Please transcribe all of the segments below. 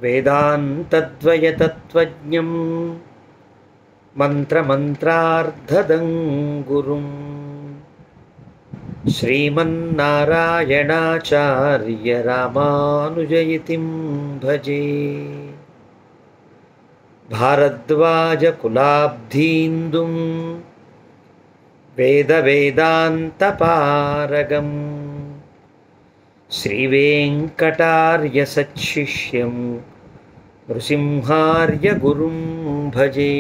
వేదాంతద్వయతత్వజ్ఞం మంత్రమంత్రార్థదం గురుం శ్రీమన్నారాయణాచార్య రామానుజయతిం భజే. భారద్వాజకులాబ్ధీందుం వేదవేదాంతపారగం శ్రీవేంకటార్య సచ్చిష్యం నృసింహార్య గురుం భజే.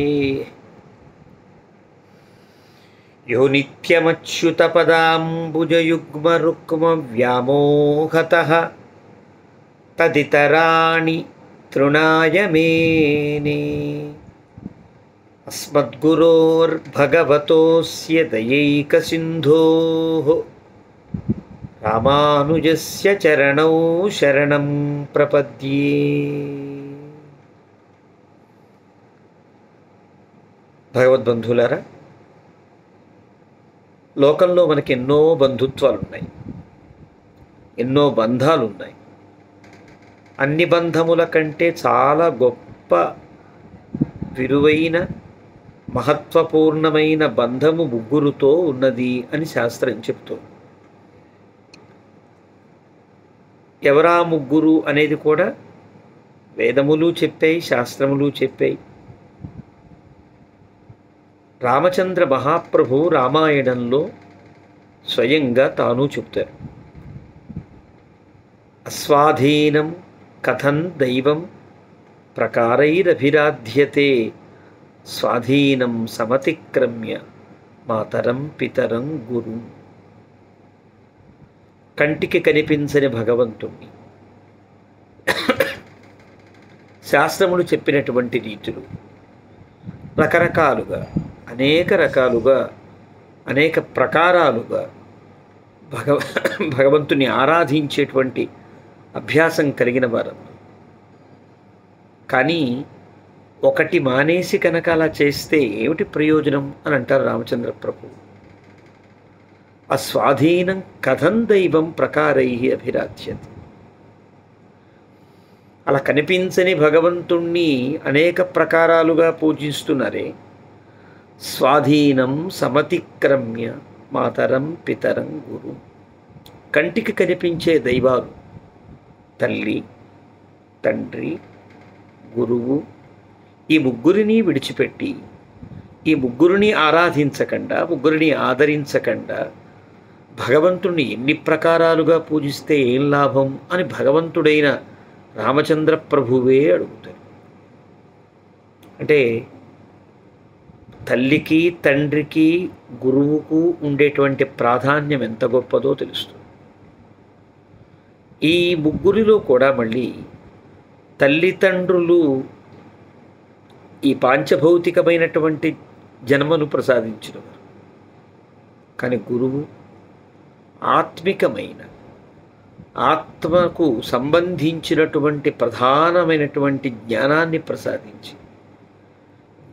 యో నిత్యమచ్యుతపదాంబుజయుగ్మరుక్మవ్యామోహతః తదితరాణి తృణాయ మేనే. అస్మద్గురోర్భగవతోస్య దయైకసింధోః రామానుజస్య చరణౌ శరణం ప్రపద్యే. భగవద్బంధులారా, లోకంలో మనకి ఎన్నో బంధుత్వాలు ఉన్నాయి, ఎన్నో బంధాలు ఉన్నాయి. అన్ని బంధముల కంటే చాలా గొప్ప విలువైన మహత్వపూర్ణమైన బంధము ముగ్గురుతో ఉన్నది అని శాస్త్రం చెప్తోంది. ఎవరా ముగ్గురు అనేది కూడా వేదములు చెప్పాయి, శాస్త్రములు చెప్పాయి. రామచంద్ర మహాప్రభు రామాయణంలో స్వయంగా తాను చెప్తారు. అస్వాధీనం కథం దైవం ప్రకారైరభిరాధ్యతే స్వాధీనం సమతిక్రమ్య మాతరం పితరం గురు. కంటికి కనిపించని భగవంతుణ్ణి శాస్త్రములు చెప్పినటువంటి రీతులు రకరకాలుగా, అనేక రకాలుగా, అనేక ప్రకారాలుగా భగవంతుని ఆరాధించేటువంటి అభ్యాసం కలిగిన వారు. కానీ ఒకటి మానేసి కనుక అలా చేస్తే ఏమిటి ప్రయోజనం అని అంటారు రామచంద్ర ప్రభు. అస్వాధీనం కథం దైవం ప్రకారై అభిరాధ్యతే. అలా కనిపించని భగవంతుణ్ణి అనేక ప్రకారాలుగా పూజిస్తున్నారే. స్వాధీనం సమతిక్రమ్య మాతరం పితరం గురు. కంటికి కనిపించే దైవాలు తల్లి, తండ్రి, గురువు, ఈ ముగ్గురిని విడిచిపెట్టి, ఈ ముగ్గురిని ఆరాధించకుండా, ముగ్గురిని ఆదరించకుండా భగవంతుణ్ణి ఎన్ని ప్రకారాలుగా పూజిస్తే ఏం లాభం అని భగవంతుడైన రామచంద్ర ప్రభువే అడుగుతారు. అంటే తల్లికి, తండ్రికి, గురువుకు ఉండేటువంటి ప్రాధాన్యం ఎంత గొప్పదో తెలుస్తుంది. ఈ ముగ్గురిలో కూడా మళ్ళీ తల్లిదండ్రులు ఈ పాంచభౌతికమైనటువంటి జన్మను ప్రసాదించినవారు. కానీ గురువు ఆత్మికమైన, ఆత్మకు సంబంధించినటువంటి ప్రధానమైనటువంటి జ్ఞానాన్ని ప్రసాదించి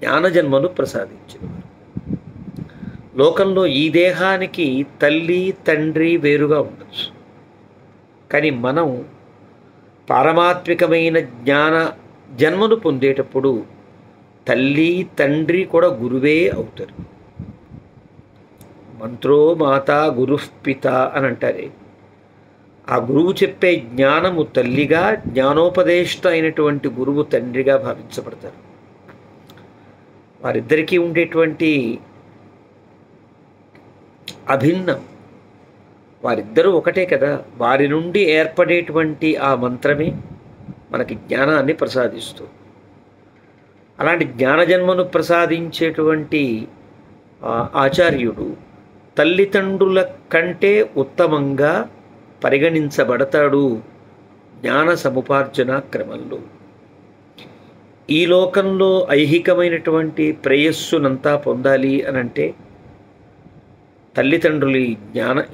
జ్ఞానజన్మను ప్రసాదించినవారు. లోకంలో ఈ దేహానికి తల్లి, తండ్రి వేరుగా ఉండొచ్చు, కానీ మనం పారమాత్మికమైన జ్ఞాన జన్మను పొందేటప్పుడు తల్లి, తండ్రి కూడా గురువే అవుతారు. మంత్రో మాత గురుః పిత అని అంటారే, ఆ గురువు చెప్పే జ్ఞానము తల్లిగా, జ్ఞానోపదేష్ట అయినటువంటి గురువు తండ్రిగా భావించబడతారు. వారిద్దరికీ ఉండేటువంటి అభిన్నం, వారిద్దరూ ఒకటే కదా. వారి నుండి ఏర్పడేటువంటి ఆ మంత్రమే మనకి జ్ఞానాన్ని ప్రసాదిస్తూ, అలాంటి జ్ఞానజన్మను ప్రసాదించేటువంటి ఆచార్యుడు తల్లిదండ్రుల కంటే ఉత్తమంగా పరిగణించబడతాడు జ్ఞాన సముపార్జన క్రమంలో. ఈ లోకంలో ఐహికమైనటువంటి ప్రేయస్సునంతా పొందాలి అనంటే తల్లిదండ్రులు,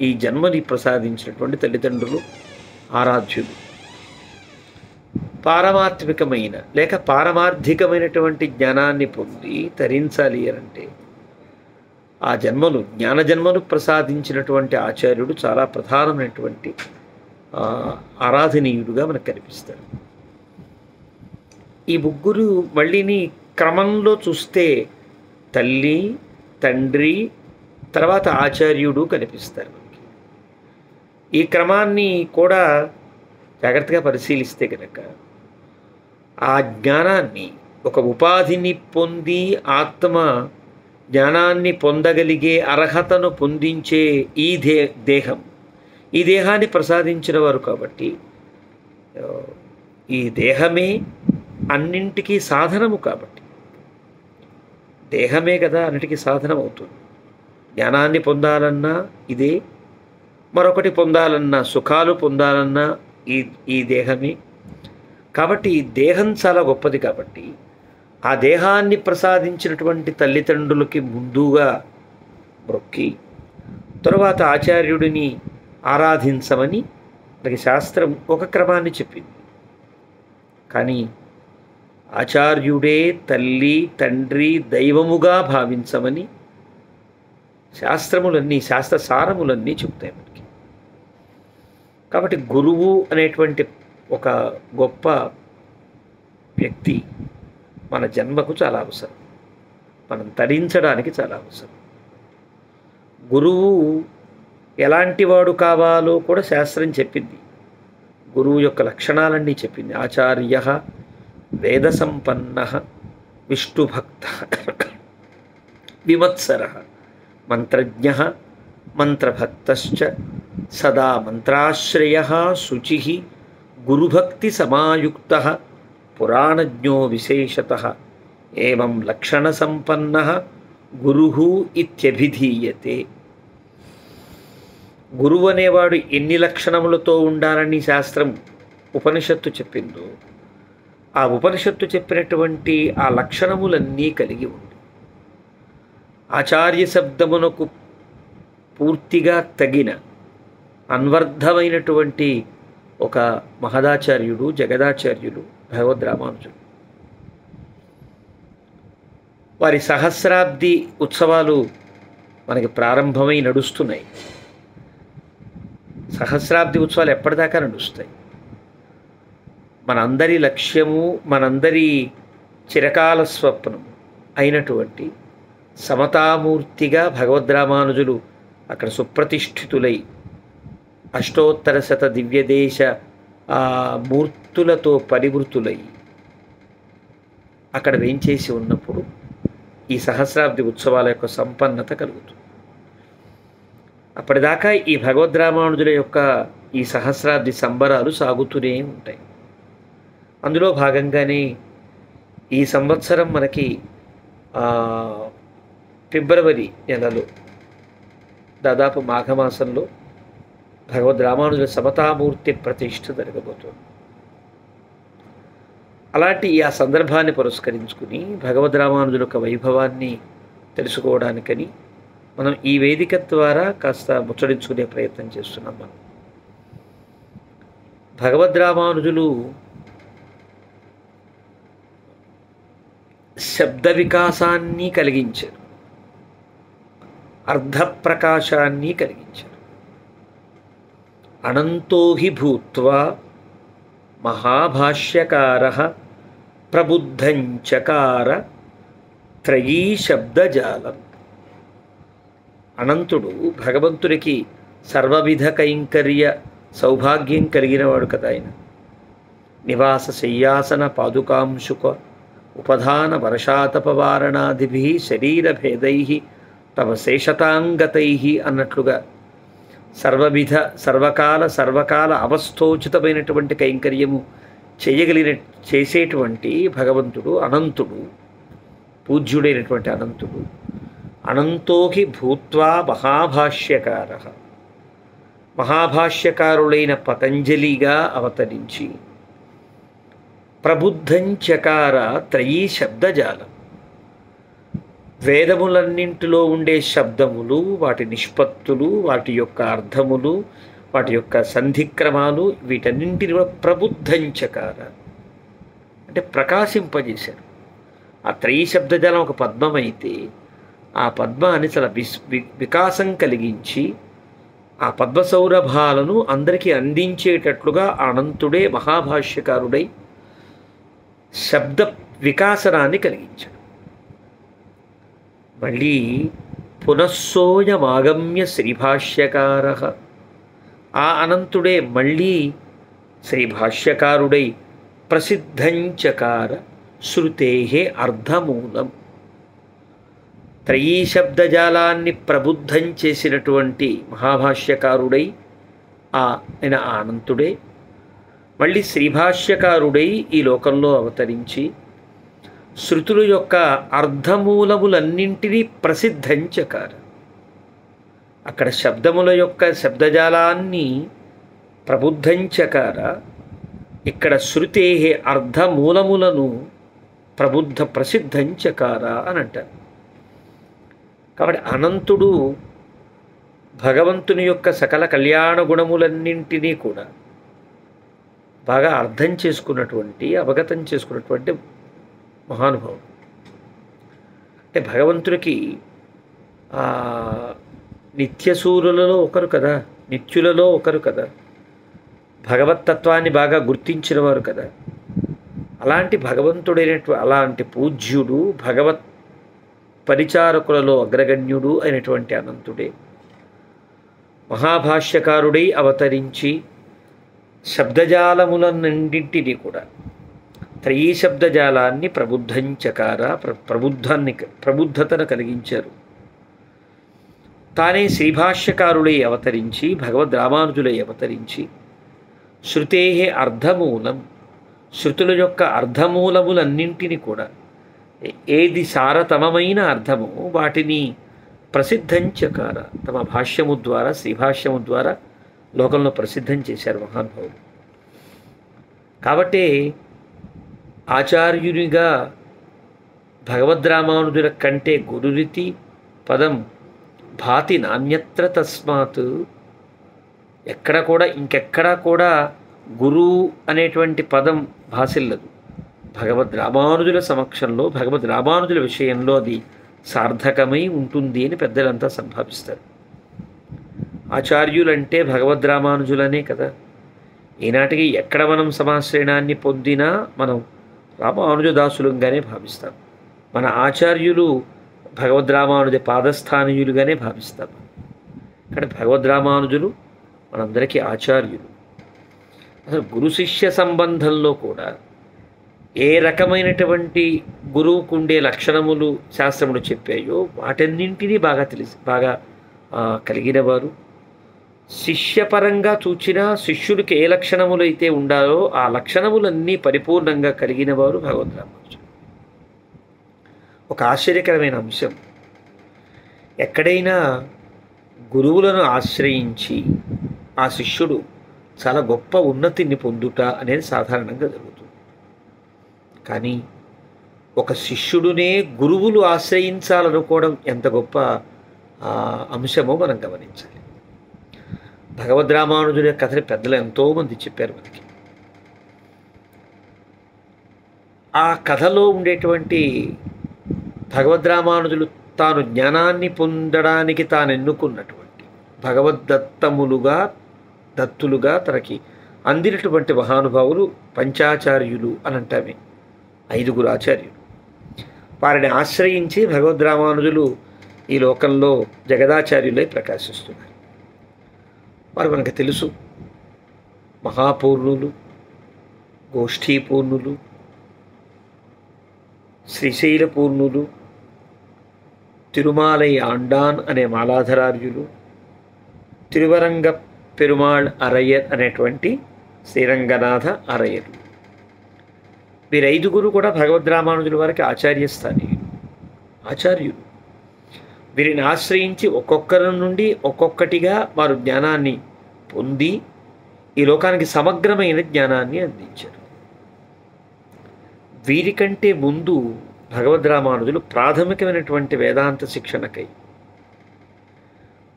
ఈ జన్మని ప్రసాదించినటువంటి తల్లిదండ్రులు ఆరాధ్యులు. పారమాత్మికమైన లేక పారమార్థికమైనటువంటి జ్ఞానాన్ని పొంది తరించాలి అనంటే ఆ జన్మను, జ్ఞానజన్మను ప్రసాదించినటువంటి ఆచార్యుడు చాలా ప్రధానమైనటువంటి ఆరాధనీయుడుగా మనకు కనిపిస్తాడు. ఈ ముగ్గురు మళ్ళీని క్రమంలో చూస్తే తల్లి, తండ్రి, తర్వాత ఆచార్యుడు కనిపిస్తారు మనకి. ఈ క్రమాన్ని కూడా జాగ్రత్తగా పరిశీలిస్తే కనుక ఆ జ్ఞానాన్ని ఒక ఉపాధిని పొంది ఆత్మ జ్ఞానాన్ని పొందగలిగే అర్హతను పొందించే ఈ దేహం, ఈ దేహాన్ని ప్రసాదించిన వారు కాబట్టి ఈ దేహమే అన్నింటికీ సాధనము కాబట్టి దేహమే కదా అన్నిటికీ సాధనం అవుతుంది. జ్ఞానాన్ని పొందాలన్నా ఇదే, మరొకటి పొందాలన్నా సుఖాలు పొందాలన్నా ఈ దేహమే కాబట్టి ఈ దేహం చాలా గొప్పది. కాబట్టి ఆ దేహాన్ని ప్రసాదించినటువంటి తల్లిదండ్రులకి ముందుగా మొక్కి తరువాత ఆచార్యుడిని ఆరాధించమని మనకి శాస్త్రం ఒక క్రమాన్ని చెప్పింది. కానీ ఆచార్యుడే తల్లి, తండ్రి, దైవముగా భావించమని శాస్త్రములన్నీ, శాస్త్ర సారములన్నీ చెప్తాయి మనకి. కాబట్టి గురువు అనేటువంటి ఒక గొప్ప వ్యక్తి మన జన్మకు చాలా అవసరం, మనం తరించడానికి చాలా అవసరం. గురువు ఎలాంటి వాడు కావాలో కూడా శాస్త్రం చెప్పింది. గురువు యొక్క లక్షణాలన్నీ చెప్పింది. ఆచార్య వేద సంపన్న విష్ణుభక్త విమత్సర మంత్రజ్ఞ మంత్రభక్తశ్చ సదా మంత్రాశ్రయ శుచి గురుభక్తి సమాయుక్త పురాణజ్ఞో విశేషతః ఏవం లక్షణ సంపన్న గురుః ఇత్యభిధీయతే. గురువు అనేవాడు ఎన్ని లక్షణములతో ఉండాలని శాస్త్రం ఉపనిషత్తు చెప్పిందో ఆ ఉపనిషత్తు చెప్పినటువంటి ఆ లక్షణములన్నీ కలిగి ఉంది. ఆచార్య శబ్దమునకు పూర్తిగా తగిన అన్వర్థమైనటువంటి ఒక మహదాచార్యుడు, జగదాచార్యులు భగవద్ రామానుజులు. వారి సహస్రాబ్ది ఉత్సవాలు మనకి ప్రారంభమై నడుస్తున్నాయి. సహస్రాబ్ది ఉత్సవాలు ఎప్పటిదాకా నడుస్తాయి? మనందరి లక్ష్యము, మనందరి చిరకాల స్వప్నము అయినటువంటి సమతామూర్తిగా భగవద్ రామానుజులు అక్కడ సుప్రతిష్ఠితులై అష్టోత్తర శత దివ్యదేశ మూర్తులతో పరివృతులై అక్కడ వేంచేసి ఉన్నప్పుడు ఈ సహస్రాబ్ది ఉత్సవాల యొక్క సంపన్నత కలుగుతుంది. అప్పటిదాకా ఈ భగవద్ రామానుజుల యొక్క ఈ సహస్రాబ్ది సంబరాలు సాగుతూనే ఉంటాయి. అందులో భాగంగానే ఈ సంవత్సరం మనకి ఫిబ్రవరి నెలలో దాదాపు మాఘమాసంలో భగవద్ రామానుజుల సమతామూర్తి ప్రతిష్ఠ జరగబోతుంది. అలాంటి ఆ సందర్భాన్ని పురస్కరించుకుని భగవద్ రామానుజుల యొక్క వైభవాన్ని తెలుసుకోవడానికని మనం ఈ వేదిక ద్వారా కాస్త ముచ్చడించుకునే ప్రయత్నం చేస్తున్నాం. మనం భగవద్ రామానుజులు శబ్ద వికాసాన్ని కలిగించారు, అర్ధప్రకాశాన్ని కలిగించారు. అనంతో హి భూత్వా మహాభాష్యకారః ప్రబుద్ధంచకార త్రయీ శబ్దజాలం. అనంతుడు భగవంతుడికి సర్వవిధ కైంకర్య సౌభాగ్యం కలిగినవాడు కదా. ఆయన నివాస శయ్యాసన పాదుకాంశుక ఉపధాన వర్షాతపవారణాదిభి శరీరభేదై తమ శేషతాంగతై అన్నట్లుగా సర్వకాల అవస్థోచితమైనటువంటి కైంకర్యము చేసేటువంటి భగవంతుడు అనంతుడు, పూజ్యుడైనటువంటి అనంతుడు. అనంతోహి భూత్వా మహాభాష్యకారః, మహాభాష్యకారులైన పతంజలిగా అవతరించి ప్రబుద్ధంచకార త్రయీ శబ్దజాలం. వేదములన్నింటిలో ఉండే శబ్దములు, వాటి నిష్పత్తులు, వాటి యొక్క అర్థములు, వాటి యొక్క సంధిక్రమాలు, వీటన్నింటిని కూడా ప్రబుద్ధంచకార అంటే ప్రకాశింపజేశారు. ఆ త్రయీ శబ్దజాలం ఒక పద్మమైతే ఆ పద్మాన్ని చాలా వికాసం కలిగించి ఆ పద్మసౌరభాలను అందరికీ అందించేటట్లుగా అనంతుడే మహాభాష్యకారుడై శబ్ద వికాసనాన్ని కలిగించాడు. మళ్ళీ పునఃసోయమాగమ్య శ్రీభాష్యకార, ఆ అనంతుడే మళ్ళీ శ్రీభాష్యకారుడై ప్రసిద్ధంచకార శృతే అర్ధమూలం, త్రయీ శబ్దజాలాన్ని ప్రబుద్ధం చేసినటువంటి మహాభాష్యకారుడై ఆయన అనంతుడే మళ్ళీ శ్రీభాష్యకారుడై ఈ లోకంలో అవతరించి శృతుల యొక్క అర్ధమూలములన్నింటినీ ప్రసిద్ధంచకార. అక్కడ శబ్దముల యొక్క శబ్దజాలాన్ని ప్రబుద్ధంచకార, ఇక్కడ శృతే అర్ధమూలములను ప్రసిద్ధంచకార అని అంటారు. కాబట్టి అనంతుడు భగవంతుని యొక్క సకల కళ్యాణ గుణములన్నింటినీ కూడా బాగా అర్థం చేసుకున్నటువంటి, అవగతం చేసుకున్నటువంటి మహానుభావుడు. అంటే భగవంతుడికి నిత్యసూరులలో ఒకరు కదా, నిత్యులలో ఒకరు కదా, భగవత్తత్వాన్ని బాగా గుర్తించిన వారు కదా. అలాంటి భగవంతుడైనటువంటి అలాంటి పూజ్యుడు, భగవత్ పరిచారకులలో అగ్రగణ్యుడు అయినటువంటి అనంతుడే మహాభాష్యకారుడై అవతరించి శబ్దజాలములన్నింటినీ కూడా త్రయీ శబ్దజాలాన్ని ప్రబుద్ధంచకార, ప్రబుద్ధతను కలిగించారు. తానే శ్రీభాష్యకారుడై అవతరించి, భగవద్ రామానుజులై అవతరించి శృతే అర్ధమూలం, శృతుల యొక్క అర్ధమూలములన్నింటినీ కూడా ఏది సారతమమైన అర్థము వాటిని ప్రసిద్ధంచకార, తమ భాష్యము ద్వారా, శ్రీభాష్యము ద్వారా లోకంలో ప్రసిద్ధం చేశారు మహానుభావులు. కాబట్టి ఆచార్యునిగా భగవద్రామానుజుల కంటే గురురితి పదం భాతి నాణ్యత్ర తస్మాత్, ఎక్కడ కూడా ఇంకెక్కడా కూడా గురువు అనేటువంటి పదం భాసిల్లదు. భగవద్ రామానుజుల సమక్షంలో, భగవద్ రామానుజుల విషయంలో అది సార్థకమై ఉంటుంది అని పెద్దలంతా సంభావిస్తారు. ఆచార్యులంటే భగవద్ రామానుజులనే కదా. ఈనాటికి ఎక్కడ మనం సమాశ్రయణాన్ని పొందినా మనం రామానుజదాసులుగానే భావిస్తాం. మన ఆచార్యులు భగవద్ రామానుజ పాదస్థానీయులుగానే భావిస్తాం. కానీ భగవద్ రామానుజులు మనందరికీ ఆచార్యులు. అసలు గురు శిష్య సంబంధంలో కూడా ఏ రకమైనటువంటి గురువుకు ఉండే లక్షణములు శాస్త్రములు చెప్పాయో వాటన్నింటినీ బాగా కలిగినవారు. శిష్యపరంగా చూచినా శిష్యుడికి ఏ లక్షణములైతే ఉండాలో ఆ లక్షణములన్నీ పరిపూర్ణంగా కలిగినవారు భగవద్ రామానుజులు. ఒక ఆశ్చర్యకరమైన అంశం, ఎక్కడైనా గురువులను ఆశ్రయించి ఆ శిష్యుడు చాలా గొప్ప ఉన్నతిని పొందుట అనేది సాధారణంగా జరుగుతుంది. కానీ ఒక శిష్యుడునే గురువులు ఆశ్రయించాలనుకోవడం ఎంత గొప్ప అంశమో మనం గమనించాలి. భగవద్ రామానుజుల కథని పెద్దలు ఎంతోమంది చెప్పారు మనకి. ఆ కథలో ఉండేటువంటి భగవద్ రామానుజులు తాను జ్ఞానాన్ని పొందడానికి తాను ఎన్నుకున్నటువంటి దత్తులుగా తనకి అందినటువంటి మహానుభావులు పంచాచార్యులు అని అంటామే, 5 ఆచార్యులు. వారిని ఆశ్రయించి భగవద్ రామానుజులు ఈ లోకంలో జగదాచార్యులై ప్రకాశిస్తున్నారు. వారు మనకు తెలుసు, మహాపూర్ణులు, గోష్ఠీపూర్ణులు, శ్రీశైలపూర్ణులు, తిరుమాలై ఆండాన్ అనే మాలాధరార్యులు, తిరువరంగ పెరుమాళ్ అరయ్యర్ అనేటువంటి శ్రీరంగనాథ అరయ్యరు. వీరు 5 కూడా భగవద్ రామానుజుల వారికి ఆచార్యులు. వీరిని ఆశ్రయించి ఒక్కొక్కరి నుండి ఒక్కొక్కటిగా వారు జ్ఞానాన్ని పొంది ఈ లోకానికి సమగ్రమైన జ్ఞానాన్ని అందించారు. వీరికంటే ముందు భగవద్ రామానుజులు ప్రాథమికమైనటువంటి వేదాంత శిక్షణకై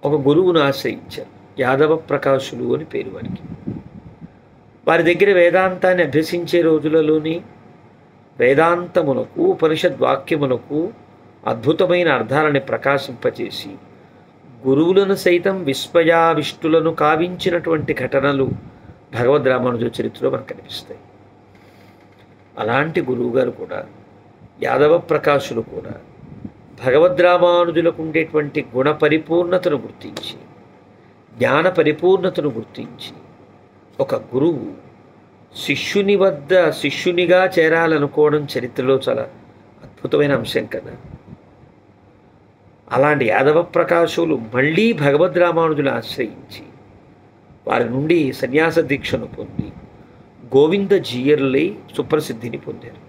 ఒక గురువును ఆశ్రయించారు. యాదవ ప్రకాశులు అని పేరు వారికి. వారి దగ్గర వేదాంతాన్ని అభ్యసించే రోజులలోని వేదాంతములకు, ఉపనిషద్ వాక్యములకు అద్భుతమైన అర్థాలని ప్రకాశింపచేసి గురువులను సైతం విస్మయావిష్టులను కావించినటువంటి ఘటనలు భగవద్ రామానుజుల చరిత్రలో మనకు కనిపిస్తాయి. అలాంటి గురువుగారు కూడా యాదవ ప్రకాశులు కూడా భగవద్రామానుజులకు ఉండేటువంటి గుణ పరిపూర్ణతను గుర్తించి, జ్ఞాన పరిపూర్ణతను గుర్తించి, ఒక గురువు శిష్యుని వద్ద శిష్యునిగా చేరాలనుకోవడం చరిత్రలో చాలా అద్భుతమైన అంశం కదా. అలాంటి యాదవ ప్రకాశులు మళ్ళీ భగవద్రామానుజులను ఆశ్రయించి వారి నుండి సన్యాస దీక్షను పొంది గోవింద జీయర్లై సుప్రసిద్ధిని పొందారు.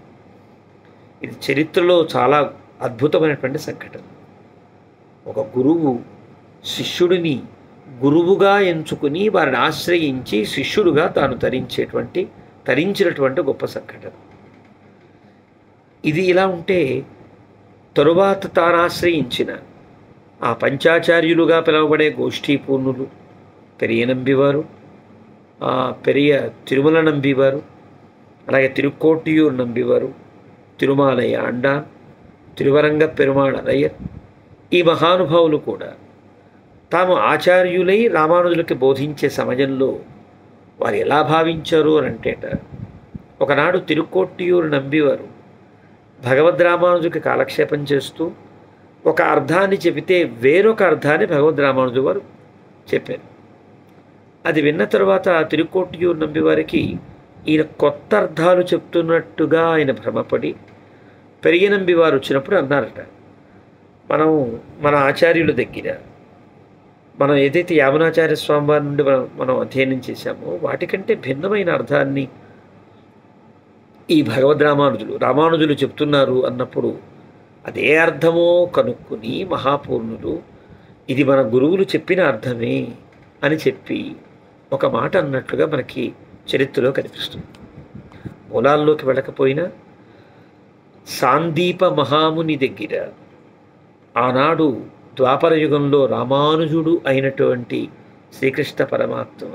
ఇది చరిత్రలో చాలా అద్భుతమైనటువంటి సంఘటన. ఒక గురువు శిష్యుడిని గురువుగా ఎంచుకుని వారిని ఆశ్రయించి శిష్యుడుగా తాను తరించినటువంటి గొప్ప సంఘటన. ఇది ఇలా ఉంటే తరువాత తాను ఆశ్రయించిన ఆ పంచాచార్యులుగా పిలువబడే గోష్ఠీ పూర్ణులు, పెరియ నంబివారు, పెరియ తిరుమల నంబివారు, అలాగే తిరుక్కోటియూరు నంబివారు, తిరుమాలయ ఆండాన్, తిరువరంగ పెరుమాళ్ అరయ్యర్, ఈ మహానుభావులు కూడా తాము ఆచార్యులై రామానుజులకి బోధించే సమయంలో వారు ఎలా భావించారు అని అంటేట, ఒకనాడు తిరుక్కోటియూరు నంబివారు భగవద్రామానుజుకి కాలక్షేపం చేస్తూ ఒక అర్థాన్ని చెబితే వేరొక అర్థాన్ని భగవద్రామానుజు వారు చెప్పారు. అది విన్న తర్వాత తిరుక్కోటియూరు నంబివారికి ఈయన కొత్త అర్థాలు చెప్తున్నట్టుగా ఆయన భ్రమపడి పెరియ నంబివారు వచ్చినప్పుడు అన్నారట, మన ఆచార్యుల దగ్గర మనం ఏదైతే యామునాచార్య స్వామి వారి నుండి మనం అధ్యయనం చేశామో వాటికంటే భిన్నమైన అర్థాన్ని ఈ రామానుజులు చెప్తున్నారు అన్నప్పుడు అదే అర్థమో కనుక్కుని మహాపూర్ణులు ఇది మన గురువులు చెప్పిన అర్థమే అని చెప్పి ఒక మాట అన్నట్లుగా మనకి చరిత్రలో కనిపిస్తుంది. మూలాల్లోకి వెళ్ళకపోయినా సాందీప మహాముని దగ్గర ఆనాడు ద్వాపర యుగంలో రామానుజుడు అయినటువంటి శ్రీకృష్ణ పరమాత్మ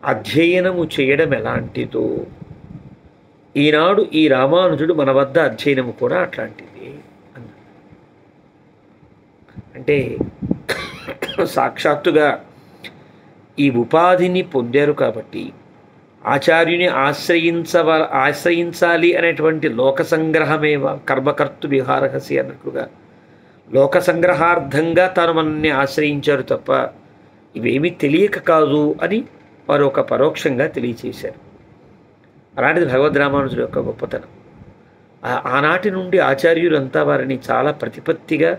అధ్యయనము చేయడం ఎలాంటిదో ఈనాడు ఈ రామానుజుడు మన వద్ద అధ్యయనము కూడా అట్లాంటిది అన్న. అంటే సాక్షాత్తుగా ఈ ఉపాధిని పొందారు కాబట్టి ఆచార్యుని ఆశ్రయించాలి అనేటువంటి లోక సంగ్రహమేవ కర్మకర్తు విహారహసి అన్నట్లుగా లోక సంగ్రహార్థంగా తాను మనల్ని ఆశ్రయించారు తప్ప ఇవేమీ తెలియక కాదు అని వారు ఒక పరోక్షంగా తెలియచేశారు. అలాంటిది భగవద్రామానుజుల యొక్క గొప్పతనం. ఆనాటి నుండి ఆచార్యులంతా వారిని చాలా ప్రతిపత్తిగా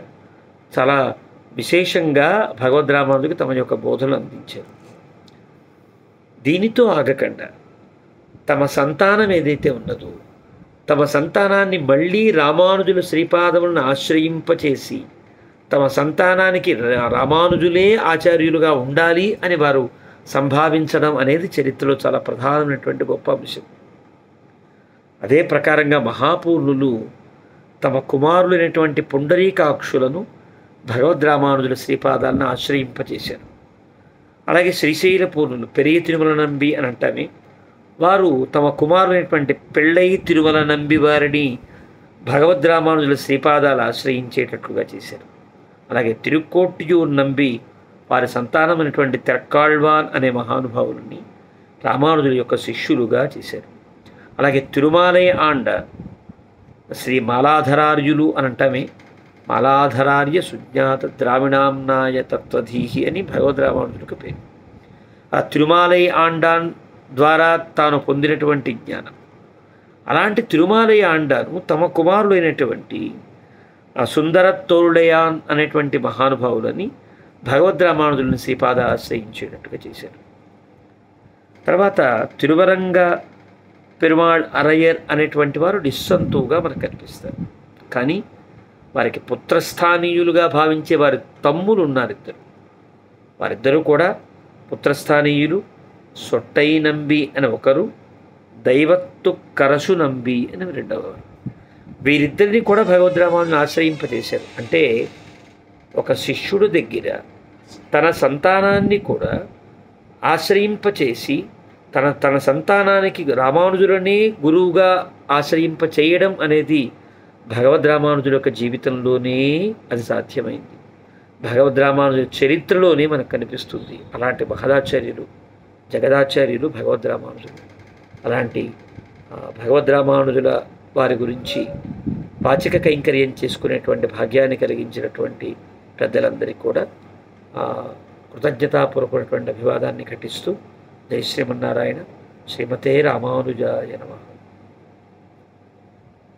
చాలా విశేషంగా భగవద్రామానుజులకు తమ యొక్క బోధనలు అందించారు. దీనితో ఆగకుండా తమ సంతానం ఏదైతే ఉన్నదో తమ సంతానాన్ని మళ్ళీ రామానుజుల శ్రీపాదములను ఆశ్రయింపచేసి తమ సంతానానికి రామానుజులే ఆచార్యులుగా ఉండాలి అని వారు సంభావించడం అనేది చరిత్రలో చాలా ప్రధానమైనటువంటి గొప్ప అంశం. అదే ప్రకారంగా మహాపూర్ణులు తమ కుమారులైనటువంటి పుండరీకాక్షులను భగవద్రామానుజుల శ్రీపాదాలను ఆశ్రయింపచేశారు. అలాగే శ్రీశైల పూర్ణులు పెరియ తిరుమల నంబి అని అంటామే వారు తమ కుమారులైనటువంటి పెళ్ళై తిరుమల నంబి వారిని భగవద్రామానుజుల శ్రీపాదాలు ఆశ్రయించేటట్లుగా చేశారు. అలాగే తిరుక్కోటియూరు నంబి వారి సంతానమైనటువంటి తిరక్కాళ్వాన్ అనే మహానుభావులని రామానుజుల యొక్క శిష్యులుగా చేశారు. అలాగే తిరుమాలయ ఆండ శ్రీ మాలాధరార్యులు అని అంటామే మాలాధరార్య సుజ్ఞాత ద్రావిణాంనాయ తత్వధీహి అని భగవద్రామానుజులకు పేరు. ఆ తిరుమాలయ ఆండాన్ ద్వారా తాను పొందినటువంటి జ్ఞానం. అలాంటి తిరుమాలయ ఆండాను తమ కుమారులైనటువంటి సుందరత్తోరుడయాన్ అనేటువంటి మహానుభావులని భగవద్రామానుజులను శ్రీపాద ఆశ్రయించేటట్టుగా చేశారు. తర్వాత తిరువరంగ పెరుమాళ్ అరయ్యర్ అనేటువంటి వారు నిస్సంతువుగా మనకు కనిపిస్తారు. కానీ వారికి పుత్రస్థానీయులుగా భావించే వారి తమ్ములు ఉన్నారు ఇద్దరు. వారిద్దరూ కూడా పుత్రస్థానీయులు. సొట్టై నంబి అని ఒకరు, దైవత్తు కరసు నంబి అని రెండవవారు. వీరిద్దరిని కూడా భగవద్రామానుజులను ఆశ్రయింపజేశారు. అంటే ఒక శిష్యుడు దగ్గర తన సంతానాన్ని కూడా ఆశ్రయింపచేసి తన సంతానానికి రామానుజులనే గురువుగా ఆశ్రయింపచేయడం అనేది భగవద్రామానుజుల యొక్క జీవితంలోనే అది సాధ్యమైంది. భగవద్రామానుజుల చరిత్రలోనే మనకు కనిపిస్తుంది. అలాంటి మహదాచార్యులు జగదాచార్యులు భగవద్రామానుజులు. అలాంటి భగవద్ రామానుజుల వారి గురించి వాచిక కైంకర్యం చేసుకునేటువంటి భాగ్యాన్ని కలిగించినటువంటి పెద్దలందరికీ కూడా కృతజ్ఞతాపూర్వకమైనటువంటి అభివాదాన్ని ఘటిస్తూ జై శ్రీమన్నారాయణ. శ్రీమతే రామానుజాయ నమః.